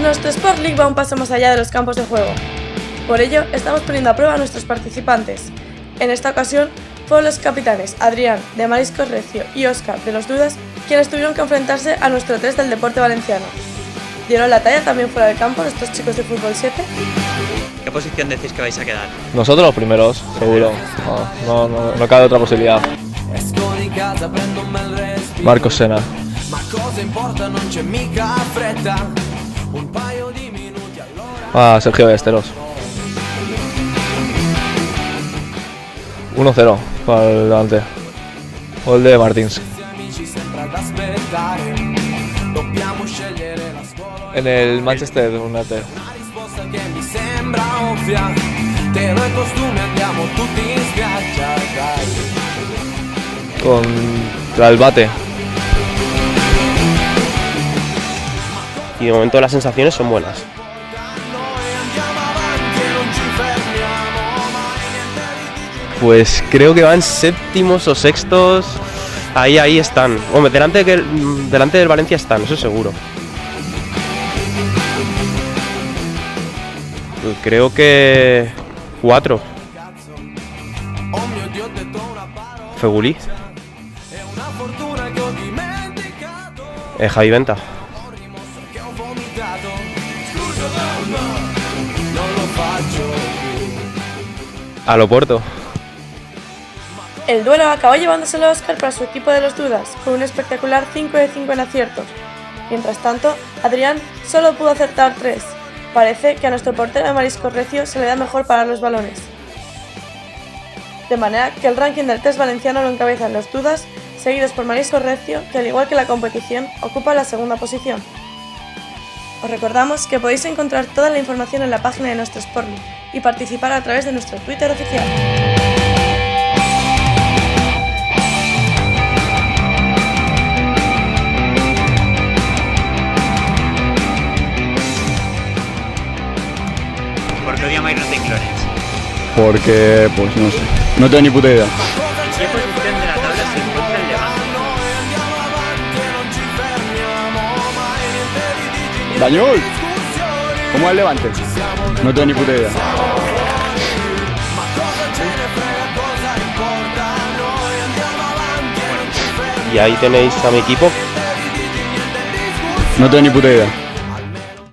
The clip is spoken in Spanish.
Nuestro Sport League va un paso más allá de los campos de juego. Por ello, estamos poniendo a prueba a nuestros participantes. En esta ocasión, fueron los capitanes Adrián, de Mariscos Recio, y Óscar, de los Dudas, quienes tuvieron que enfrentarse a nuestro test del deporte valenciano. ¿Dieron la talla también fuera del campo estos chicos de Fútbol 7? ¿Qué posición decís que vais a quedar? Nosotros los primeros, seguro. No cabe otra posibilidad. Marcos Sena. Sergio Ballesteros. 1-0 para el Levante. Gol de Martins. En el Manchester United. Contra el Bate. Y de momento las sensaciones son buenas. Pues creo que van séptimos o sextos. Ahí están. Hombre, delante del Valencia están, eso seguro. Creo que 4. Fegulí. Javi Venta. A Loporto. El duelo acabó llevándoselo a Óscar para su equipo de los Dudas, con un espectacular 5 de 5 en aciertos. Mientras tanto, Adrián solo pudo acertar 3. Parece que a nuestro portero de Mariscos Recio se le da mejor parar los balones. De manera que el ranking del test valenciano lo encabezan los Dudas, seguidos por Mariscos Recio, que al igual que la competición, ocupa la segunda posición. Os recordamos que podéis encontrar toda la información en la página de nuestro Sport League y participar a través de nuestro Twitter oficial. ¿Por qué odiamos a Irrate Clorens? Porque, pues no sé, no tengo ni puta idea. ¿En qué posición de la tabla se encuentra el Levante? ¡Dañol! ¿Cómo es el Levante? No tengo ni puta idea. Y ahí tenéis a mi equipo. No tengo ni puta idea.